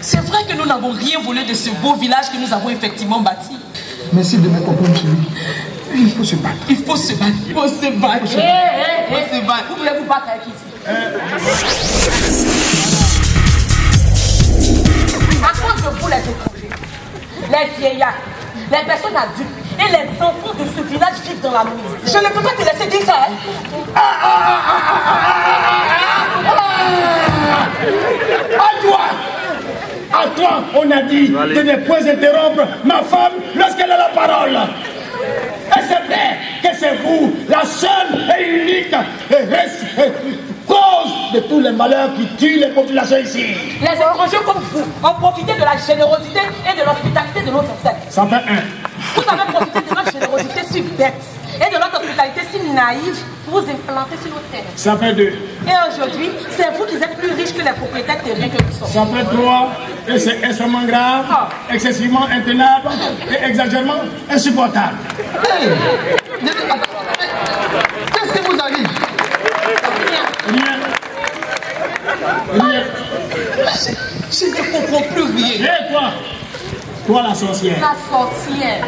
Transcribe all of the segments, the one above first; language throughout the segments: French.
C'est vrai que nous n'avons rien volé de ce beau village que nous avons effectivement bâti. Merci de me comprendre, chérie. Il faut se battre. Il faut se battre. Il faut se battre. Il faut se battre. Vous voulez vous battre avec qui ici? À cause de vous, les étrangers, les vieillards, les personnes adultes et les enfants de ce village vivent dans la misère. Je ne peux pas te laisser dire ça, hein? À toi, on a dit de ne point interrompre ma femme lorsqu'elle a la parole. Et c'est vrai que c'est vous, la seule et unique cause de tous les malheurs qui tuent les populations ici. Les étrangers comme vous ont profité de la générosité et de l'hospitalité de nos ancêtres. Ça fait un. Vous avez profité de notre générosité si bête et de notre hospitalité si naïve pour vous implanter sur nos terres. Ça fait 2. Et aujourd'hui, c'est vous qui êtes plus riches que les propriétaires terriens que nous sommes. Ça fait 3. Et c'est extrêmement grave, excessivement intenable et exagérément insupportable. Hey! Qu'est-ce qui vous arrive? Rien. Je ne comprends plus rien. Et toi? Toi la sorcière. La sorcière.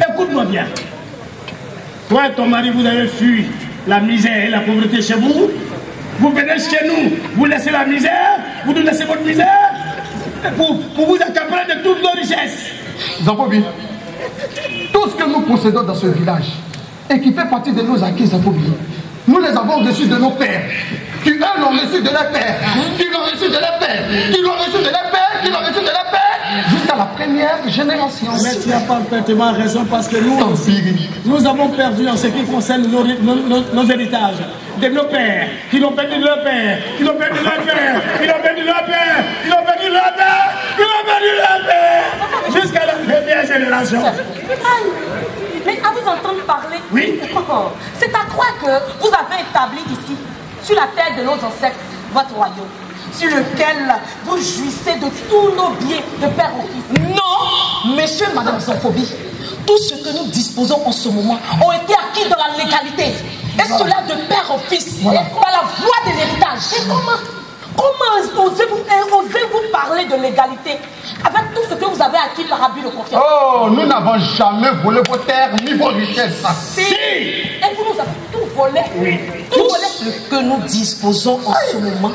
Écoute-moi bien. Toi et ton mari, vous avez fui la misère et la pauvreté chez vous. Vous venez chez nous, vous laissez la misère, vous nous laissez votre misère pour vous accaparer de toutes nos richesses. Zapobi, tout ce que nous possédons dans ce village et qui fait partie de nos acquis, Zapobi, nous les avons reçus de nos pères, qui eux l'ont reçu de leurs pères, qui l'ont reçu de leurs pères, qui l'ont reçu de leurs pères, qui l'ont reçu de leurs pères, jusqu'à la première génération. Mais tu n'as pas parfaitement raison parce que nous avons perdu en ce qui concerne nos héritages de nos pères, qui l'ont perdu de leur père, qui l'ont perdu de leur père, qui l'ont perdu de leur père, qui l'ont perdu de leur père, qui l'ont perdu de leur père, jusqu'à la première génération. Mais à vous entendre parler, oui, c'est à croire que vous avez établi ici, sur la terre de nos ancêtres, votre royaume, sur lequel vous jouissez de tous nos biens de père en fils. Non, monsieur et madame Zanfobi, tout ce que nous disposons en ce moment ont été acquis dans la légalité. Et cela de père en fils, par la voie de l'héritage. Et comment osez-vous parler de l'égalité avec tout ce que vous avez acquis par abus de confiance? Oh, nous n'avons jamais volé vos terres ni vos richesses. Si. Et vous nous avez tout volé. Oui. Tout ce que nous disposons en ce moment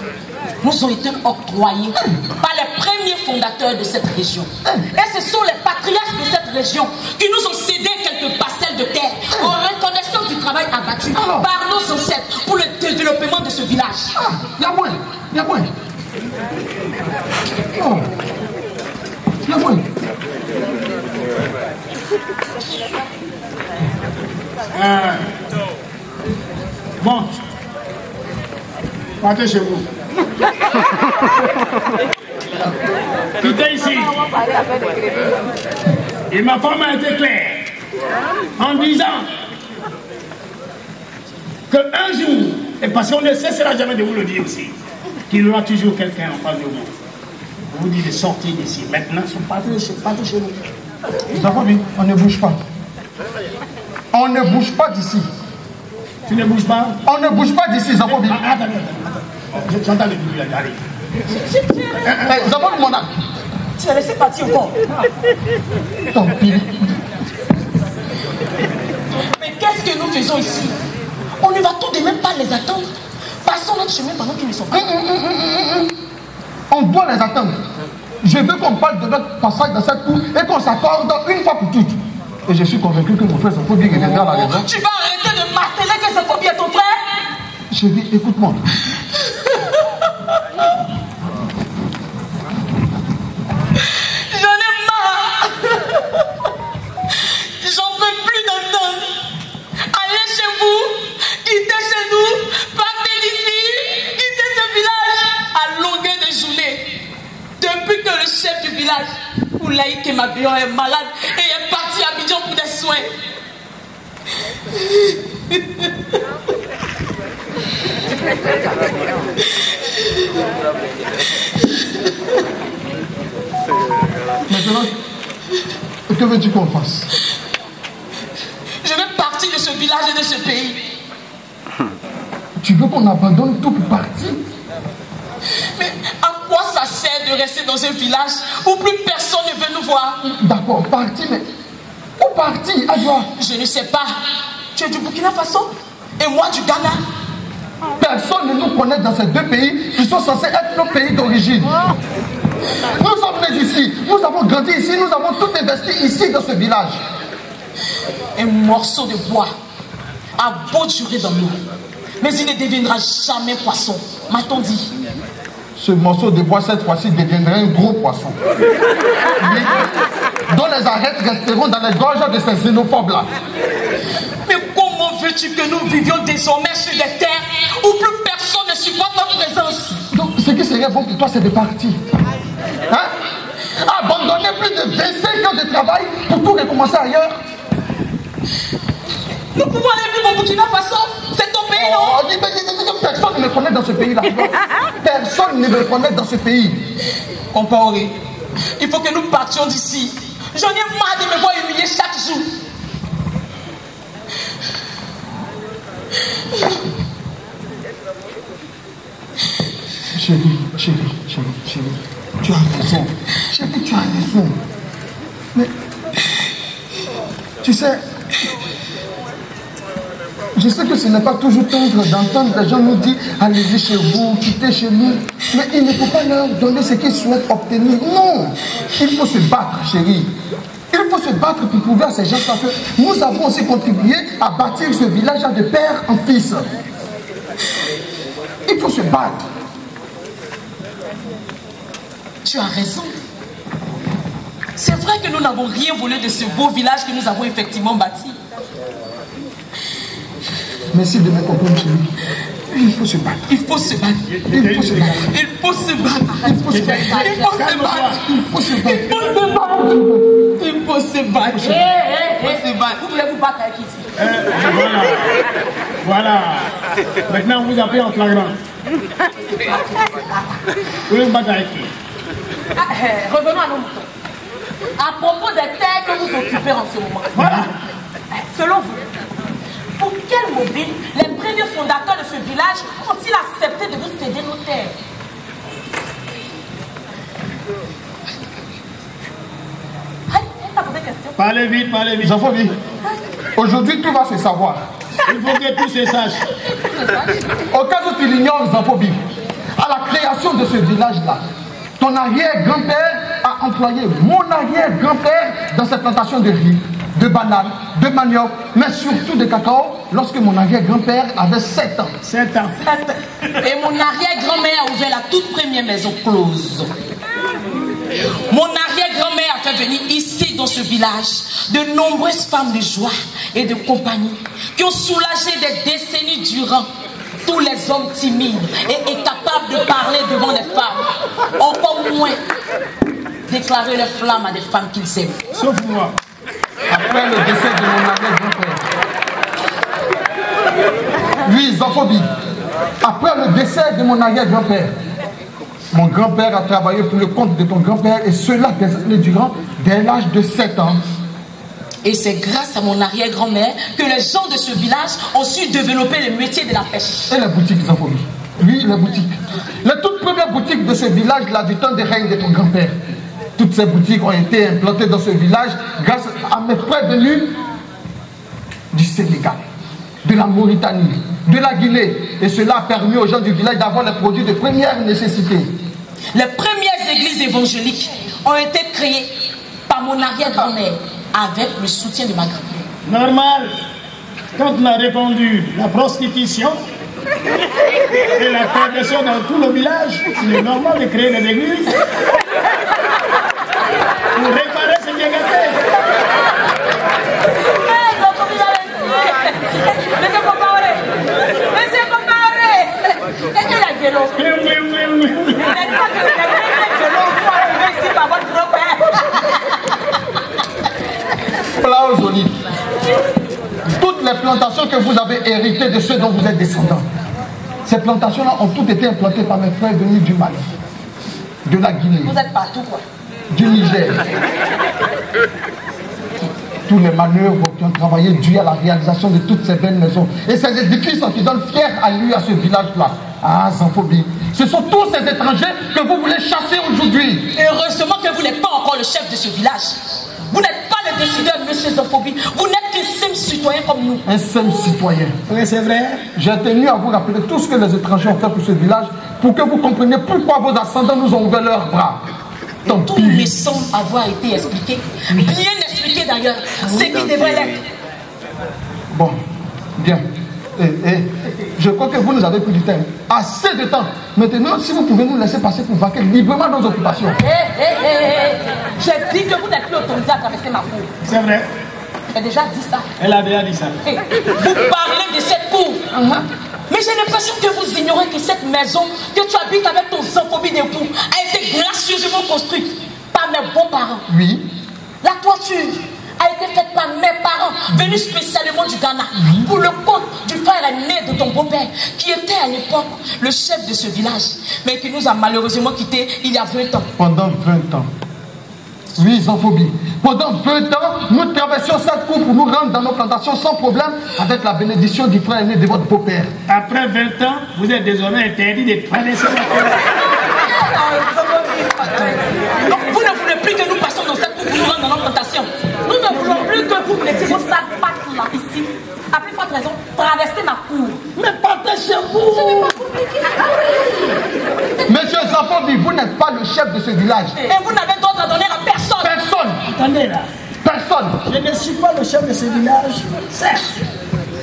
nous ont été octroyés par les premiers fondateurs de cette région. Et ce sont les patriarches de cette région qui nous ont cédé quelques parcelles de terre en reconnaissance du travail abattu par nos ancêtres pour le développement de ce village. Y'a moins. Oh. Y'a moins. Bon, partez chez vous. Quittez ici. Et ma femme a été claire en disant qu'un jour, et parce qu'on ne cessera jamais de vous le dire aussi, qu'il y aura toujours quelqu'un en face de vous. On vous dit de sortir d'ici. Maintenant, partez chez nous. Zapobi, on ne bouge pas. On ne bouge pas d'ici. Tu ne bouges pas? On ne bouge pas d'ici, Zapobi. Attends. J'entends le bruit là, j'arrive. Zapobi, mon âme. Tu as laissé partir encore. Tant pis. Mais qu'est-ce que nous faisons ici? On ne va tout de même pas les attendre. Passons notre chemin pendant qu'ils ne sont pas. On doit les attendre. Je veux qu'on parle de notre passage dans cette cour et qu'on s'accorde une fois pour toutes. Et je suis convaincu que mon frère Zapobi reviendra à la raison. Tu vas arrêter de marteler que Zapobi est ton frère? Chérie, écoute-moi. J'en ai marre. J'en peux plus d'entendre. Allez chez vous, quittez chez nous, partez d'ici, quittez ce village à longueur de journée. Depuis que le chef du village, Oulaï Kemabion, est malade et est parti à Abidjan pour des soins. Maintenant, que veux-tu qu'on fasse? Je veux partir de ce village et de ce pays. Tu veux qu'on abandonne tout pour partir? Mais à quoi ça sert de rester dans un village où plus personne ne veut nous voir. D'accord, parti, mais où parti, Adjoa? Je ne sais pas. Tu es du Burkina Faso et moi du Ghana. Personne ne nous connaît dans ces deux pays qui sont censés être nos pays d'origine. Nous sommes nés ici, nous avons grandi ici, nous avons tout investi ici dans ce village. Un morceau de bois a beau durer dans l'eau, mais il ne deviendra jamais poisson, m'a-t-on dit. Ce morceau de bois cette fois-ci deviendrait un gros poisson. Oui, dont les arêtes resteront dans les gorges de ces xénophobes-là. Mais comment veux-tu que nous vivions désormais sur des terres où plus personne ne supporte notre présence? Donc ce qui serait bon pour toi, c'est de partir. Hein? Abandonner plus de 25 ans de travail pour tout recommencer ailleurs. Nous pouvons aller vivre au Burkina Faso. C'est ton pays, non? Personne ne me connaît dans ce pays-là. Personne ne me connaît dans ce pays. Compaoré, il faut que nous partions d'ici. J'en ai marre de me voir humilier chaque jour. Chérie, tu as raison. Chérie, tu as raison. Mais, tu sais, je sais que ce n'est pas toujours tendre d'entendre les gens nous dire allez-y chez vous, quittez chez nous. Mais il ne faut pas leur donner ce qu'ils souhaitent obtenir. Non, il faut se battre, chérie. Il faut se battre pour prouver à ces gens que nous avons aussi contribué à bâtir ce village de père en fils. Il faut se battre. Tu as raison. C'est vrai que nous n'avons rien volé de ce beau village que nous avons effectivement bâti. Merci de me comprendre, chérie. Il faut se battre. Il faut se battre. Il faut se battre. Il faut se battre. Il faut se battre. Il faut se battre. Il faut se battre. Il faut se battre. Il faut se battre. Vous voulez vous battre avec ici? Voilà. Maintenant, vous appelez en flagrant. Vous voulez vous battre avec qui? Revenons à nos moutons. À propos des terres que vous occupez en ce moment. Voilà. Selon vous, pour quel mobile les premiers fondateurs de ce village ont-ils accepté de vous céder nos terres? Parlez vite, parlez vite. Jean-Fauvi, aujourd'hui tout va se savoir. Il faut que tout se sache. Au cas où tu l'ignores, Jean-Fauvi, à la création de ce village-là, ton arrière-grand-père a employé mon arrière-grand-père dans cette plantation de riz, de bananes, de manioc, mais surtout de cacao, lorsque mon arrière-grand-père avait 7 ans. 7 ans. Et mon arrière-grand-mère a ouvert la toute première maison close. Mon arrière-grand-mère a fait venir ici, dans ce village, de nombreuses femmes de joie et de compagnie qui ont soulagé des décennies durant tous les hommes timides et incapables de parler devant les femmes, encore moins déclarer leur flamme à des femmes qu'ils aiment. Sauf moi. Après le décès de mon arrière-grand-père. Oui, Jean-Fauvi, après le décès de mon arrière-grand-père, mon grand-père a travaillé pour le compte de ton grand-père et cela des années durant, dès l'âge de 7 ans. Et c'est grâce à mon arrière-grand-mère que les gens de ce village ont su développer le métier de la pêche. Et les boutiques, Jean-Fauvi? Oui, les boutiques. Les toutes premières boutiques de ce village-là du temps de règne de ton grand-père. Toutes ces boutiques ont été implantées dans ce village grâce à mes frères venus du Sénégal, de la Mauritanie, de la Guinée. Et cela a permis aux gens du village d'avoir les produits de première nécessité. Les premières églises évangéliques ont été créées par mon arrière-grand-mère avec le soutien de ma grand-mère. Normal. Quand on a répandu la prostitution et la perversion dans tout le village, il est normal de créer des églises pour réparer ce qui est gâté. Plat aux olives. Toutes les plantations que vous avez héritées de ceux dont vous êtes descendants, ces plantations-là ont toutes été implantées par mes frères venus du Mali, de la Guinée. Vous êtes partout, quoi. Du Niger. Tous les manœuvres qui ont travaillé dû à la réalisation de toutes ces belles maisons. Et ces édifices qui donnent fier à lui, à ce village-là. Ah, Zanfobi, ce sont tous ces étrangers que vous voulez chasser aujourd'hui. Heureusement que vous n'êtes pas encore le chef de ce village. Vous n'êtes pas le décideur, monsieur Zanfobi. Vous n'êtes qu'un simple citoyen comme nous. Un simple citoyen. Oui, c'est vrai. J'ai tenu à vous rappeler tout ce que les étrangers ont fait pour ce village pour que vous compreniez pourquoi vos ascendants nous ont ouvert leurs bras. Tout me semble avoir été expliqué. Bien expliqué d'ailleurs. Ce qui devrait l'être. Bon, bien. Je crois que vous nous avez pris du temps. Assez de temps. Maintenant, si vous pouvez nous laisser passer pour vaquer librement nos occupations. J'ai dit que vous n'êtes plus autorisé à traverser ma cour. C'est vrai. J'ai déjà dit ça. Elle a déjà dit ça. Vous parlez de cette cour. Mais j'ai l'impression que vous ignorez que cette maison que tu habites avec ton Zanfobi d'époux a été gracieusement construite par mes bons parents. Oui. La toiture a été faite par mes parents, venus spécialement du Ghana, pour le compte du frère aîné de ton beau-père, qui était à l'époque le chef de ce village, mais qui nous a malheureusement quittés il y a 20 ans. Pendant 20 ans. Oui, Zanfobi. Pendant 20 ans, nous traversions cette cour pour nous rendre dans nos plantations sans problème, avec la bénédiction du frère aîné de votre beau-père. Après 20 ans, vous êtes désormais interdit de traverser la cour. Donc vous ne voulez plus que nous passions dans cette cour pour nous rendre dans nos plantations. Nous ne voulons plus que vous mettiez vos sales pattes là, ici. À plus forte raison, traversez ma cour. Mais partez chez vous. Ce n'est pas compliqué. Monsieur Zanfobi, vous n'êtes pas le chef de ce village. Et vous n'avez d'ordre à donner à personne. Personne. Attendez là. Personne. Je ne suis pas le chef de ce village, certes.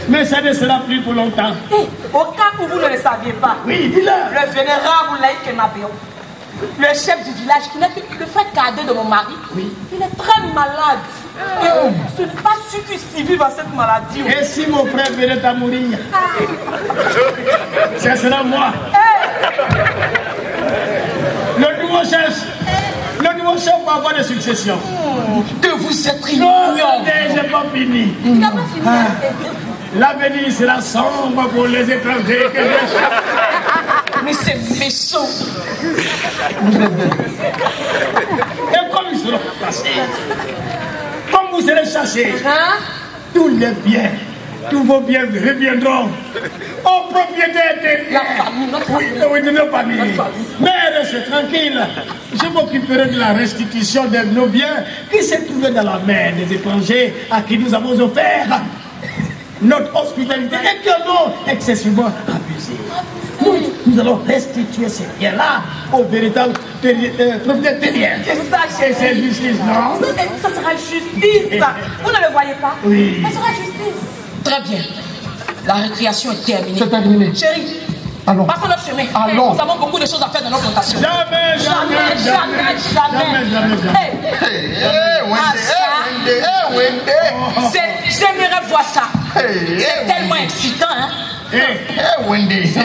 Mais ça ne sera plus pour longtemps. Au cas où vous ne le saviez pas, Oui, dis-le. le vénérable Laïc Nabéo, le chef du village, qui n'est que le frère cadet de mon mari, il est très malade. Et ce n'est pas sûr qu'il survive à cette maladie. Et si mon frère venait à mourir, ce sera moi. Le nouveau chef va avoir des successions. Que vous êtes Non, ignorant. j'ai pas fini. Il n'a pas fini. L'avenir sera sombre pour les étrangers que je cherche. Mais c'est méchant. Et comme ils seront passés, comme vous serez chassés, tous les biens, tous vos biens reviendront aux propriétaires de La famille, notre famille. Oui, de nos familles. Mais restez tranquille, je m'occuperai de la restitution de nos biens qui se trouvaient dans la main des étrangers à qui nous avons offert notre hospitalité et que nous excessivement abusé. Nous allons restituer ces biens-là aux véritables propriétaires. Et c'est justice, non? Ça sera justice. Vous ne le voyez pas? Oui. Ça sera justice. Très bien. La récréation est terminée. C'est terminé. Chérie, allons. passons notre chemin. Allons. Nous avons beaucoup de choses à faire dans nos plantations. Jamais. J'aimerais voir ça. C'est tellement excitant, hein? Wendy. Ça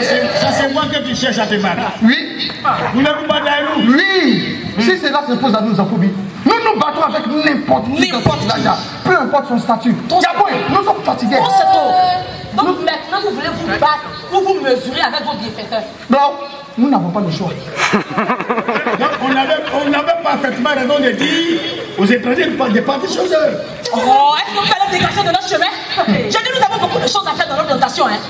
c'est moi que tu cherches à te battre. Oui. Vous ne vous battez à nous? Oui. Si cela s'impose à nous, Zanfobi, nous nous battons avec n'importe qui. Peu importe son statut. Nous sommes fatigués. Donc maintenant, vous voulez vous battre pour vous mesurer avec vos bienfaiteurs. Non, nous n'avons pas le choix. Donc on avait parfaitement raison de dire aux étrangers de partir chez eux. Oh, est-ce qu'on peut aller dégager de notre chemin? J'ai dit, nous avons beaucoup de choses à faire dans nos plantations, hein.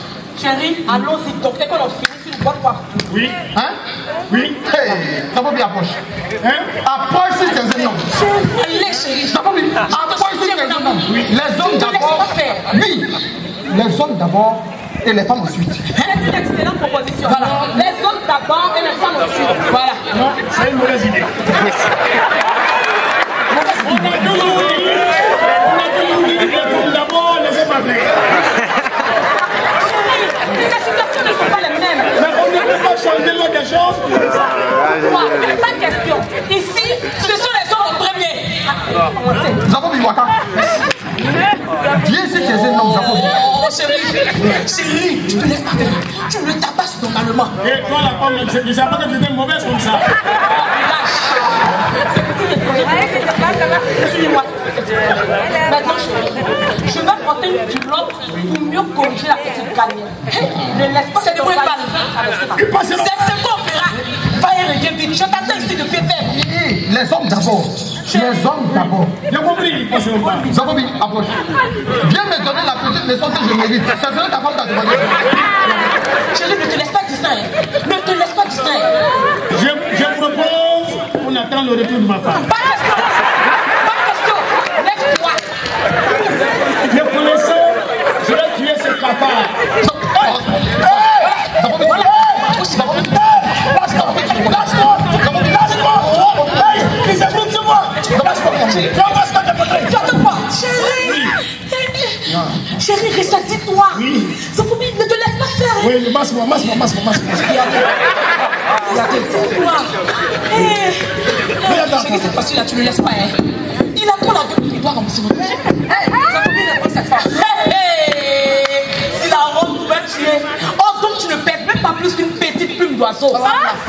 Chérie, allons-y, donc dès qu'on a fini, tu nous vois quoi? Oui. Hein? Oui. Zanfobi, approche. Hein? Approche si tu es un homme. Allez, chérie. Zanfobi, approche si tu es un homme. Les hommes d'abord. Oui. Les hommes d'abord et les femmes ensuite. C'est une excellente proposition. Voilà. Les hommes d'abord et les femmes ensuite. Voilà. Non, c'est une mauvaise idée. On a toujours dit les femmes d'abord, les hommes après. Les situations ne sont pas les mêmes. Mais on ne peut pas changer l'ordre des choses. Pas de question. Ici, ce sont les hommes en premier. Zanfobi Waka. Viens si tu es un homme, Zanfobi. Oh, chérie, tu te laisses pas faire. Tu le tabasses normalement. Et toi, la femme, je ne sais pas que tu es mauvaise comme ça. Suis-moi. Maintenant, je vais porter une culotte pour mieux corriger la petite gagnante. Ne laisse pas cette balle traverser ma vie. C'est ce qu'on fera. Va et reviens vite. Je t'attends ici depuis faible. Les hommes d'abord. Les hommes d'abord. J'ai compris, passez-moi pas. Zanfobi, approche. Viens me donner la petite leçon que je mérite. Ça serait ta femme qui a demandé. Chérie, ne te laisse pas distraire. distraire. Ne te laisse pas distraire. Je propose qu'on attend le retour de ma femme. Pas question. Pas question. Laisse-toi. Me connaissant, je vais tuer ce cafard. Chérie, ressasis-toi. Sophobie, ne te laisse pas faire. Oui, masse-moi. Ressasis-toi. Chérie, cette fois-ci-là, tu ne le laisses pas. Hein. Il a trop la gueule, il doit rembourser votre vie. Sophobie, ne prends cette femme. Si la robe pouvait tuer. Oh, donc tu ne pèses même pas plus qu'une petite plume d'oiseau.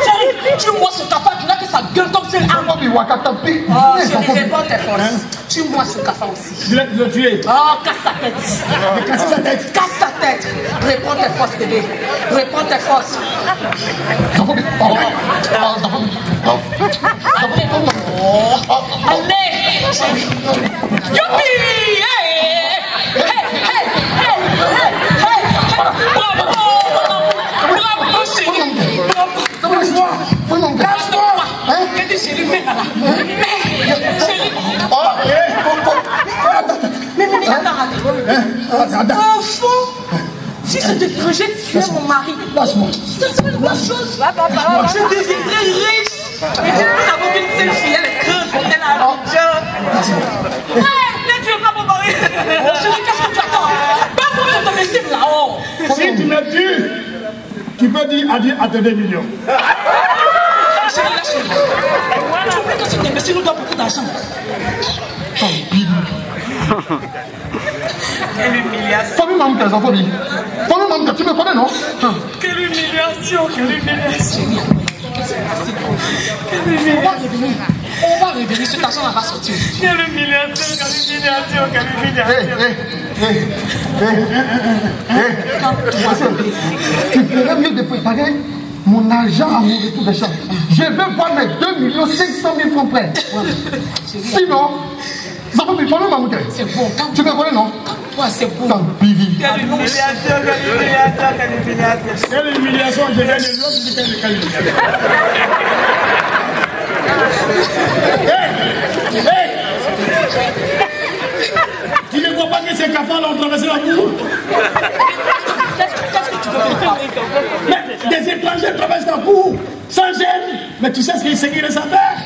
Chérie, tu mois sur ta femme, tu n'as que sa gueule comme c'est un arbre. Oh, chérie, réponds tes forces. Tu mois sur ta femme aussi. Je vais le tuer. Oh, casse sa tête. Casse sa tête. Casse sa tête. Réponds tes forces, bébé. Réponds tes forces. Allez. Youpi. Bravo, chérie. Lâche-moi. Qu'est-ce que chérie, mets là. Chérie. Mais attends. Enfant, si c'était que j'ai tué mon mari, c'est une bonne chose. Je deviendrais riche. Mais tu peux avoir une seule fille, elle est creuse, elle a l'argent. Ne tuez pas mon mari. Chérie, qu'est-ce que tu attends? Pas pour te laisser là-haut. Si tu me tues, tu peux dire adieu à tes 2 millions. Chérie, lâche-moi. Tu oublies que cet imbécile nous doit beaucoup d'argent. Quelle humiliation. Famille Mamke, Zafobi. Famille Mamke, tu me connais, non? Quelle humiliation, quelle humiliation. On va revenir, cet argent va sortir. Quelle humiliation, quelle humiliation. Tu ferais mieux de préparer mon argent à mon retour de champ. Je vais voir mes 2 500 000 francs prêts. Sinon, Zafobi, famille Mamke. C'est bon, tu me connais, non? Toi, c'est bon. Quelle humiliation. Quelle humiliation, je viens de l'autre, je viens de quelle humiliation. Hey! Tu ne vois pas que ces cafards ont traversé la cour? Qu'est-ce que tu veux faire? Mais des étrangers traversent la cour sans gêne. Mais tu sais ce qu'ils reste à faire?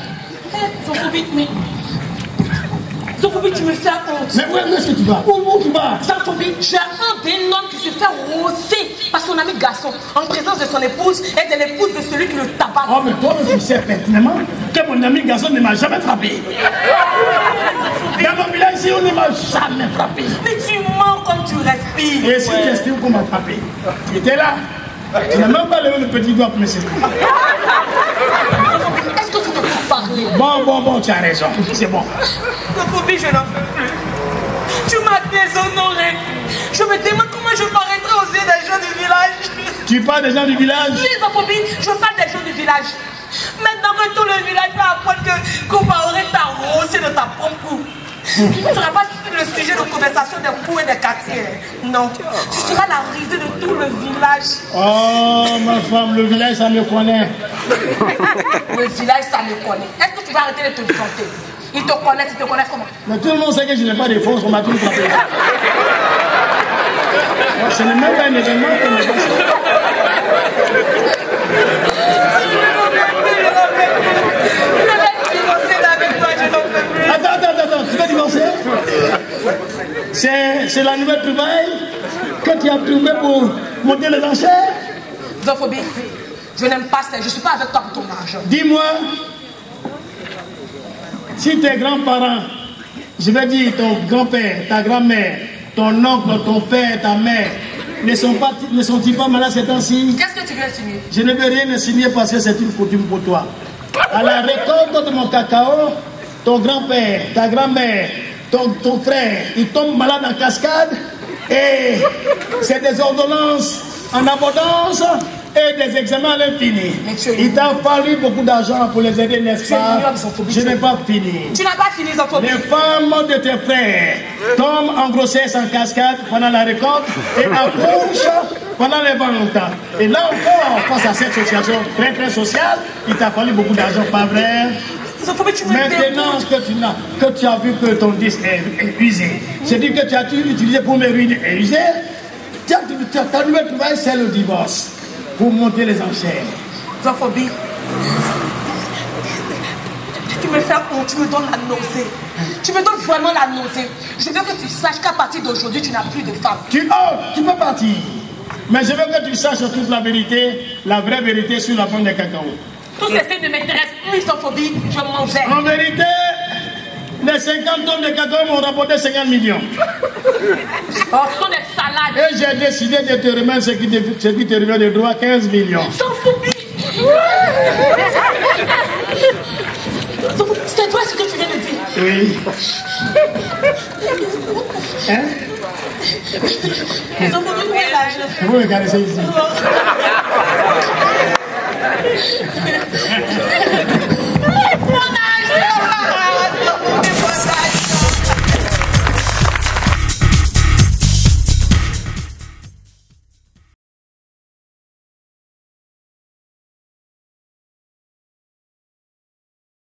Sophobie, tu me fais honte. Mais où est-ce que tu vas? Où tu vas? Sophobie, j'ai un d'un homme qui se fait rosser par son ami garçon en présence de son épouse et de l'épouse de celui qui le tabasse. Oh, mais toi, tu sais pertinemment que mon ami garçon ne m'a jamais frappé. Dans mon village ici, on ne m'a jamais frappé. Mais tu mens quand tu respires. Et si tu estimes qu'on m'a frappé, tu étais là. Tu n'as même pas levé le petit doigt pour me séduire. Est-ce que tu peux parler? Bon, tu as raison. C'est bon. Sophobie, je n'en peux plus. Tu m'as déshonoré. Je me demande comment je paraîtrai aux yeux des gens du village. Tu parles des gens du village? Oui, Sophobie, je parle des gens du village. Maintenant que tout le village va apprendre que Kouba aurait t'a rosé de ta propre coupe. Tu ne seras pas le sujet de conversation des coups et des quartiers. Non, tu seras la risée de tout le village. Oh, ma femme, le village, ça me connaît. Le village, ça me connaît. Est-ce que tu vas arrêter de te vanter? Ils te connaissent comment? Mais tout le monde sait que je n'ai pas de force, on m'a tout frappé. Ce n'est même pas un événement que me passe. Attends, tu vas divorcer? C'est la nouvelle trouvaille que tu as trouvée pour monter les enchères? Zophobie, je n'aime pas ça, je ne suis pas avec toi pour ton argent. Dis-moi, si tes grands-parents, je vais dire ton grand-père, ta grand-mère, ton oncle, ton père, ta mère, ne sont-ils pas malades ces temps-ci? Qu'est-ce que tu viens signer? Je ne veux rien signer parce que c'est une coutume pour toi. À la récolte de mon cacao, ton grand-père, ta grand-mère, ton frère, ils tombent malades en cascade et c'est des ordonnances en abondance et des examens à l'infini. Il t'a fallu beaucoup d'argent pour les aider, n'est-ce pas? Je n'ai pas fini. Tu n'as pas fini, Zanfobi. Les femmes de tes frères tombent en grossesse en cascade pendant la récolte et accouchent pendant les ventes. Et là encore, face à cette situation très très sociale, il t'a fallu beaucoup d'argent, pas vrai? Maintenant que tu as vu que ton disque est usé, c'est-à-dire que tu as utilisé pour me ruiner et user, tu as dû me trouver c'est le divorce pour monter les enchères. Zanfobi, tu me fais honte, tu me donnes la nausée. Tu me donnes vraiment la nausée. Je veux que tu saches qu'à partir d'aujourd'hui, tu n'as plus de femme. Tu peux partir. Mais je veux que tu saches toute la vérité, la vraie vérité sur la pomme de cacao. Tous ces faits ne m'intéressent plus, Zanfobi, je m'en vais. En vérité, les 50 tonnes de cacao m'ont rapporté 50 millions. Oh, ce sont des salades. Et j'ai décidé de te remettre ce qui te revient de droit, 15 millions. Zanfobi. C'est toi ce que tu viens de dire. Oui. Hein? Zanfobi, où est l'âge? Vous me caressez ici.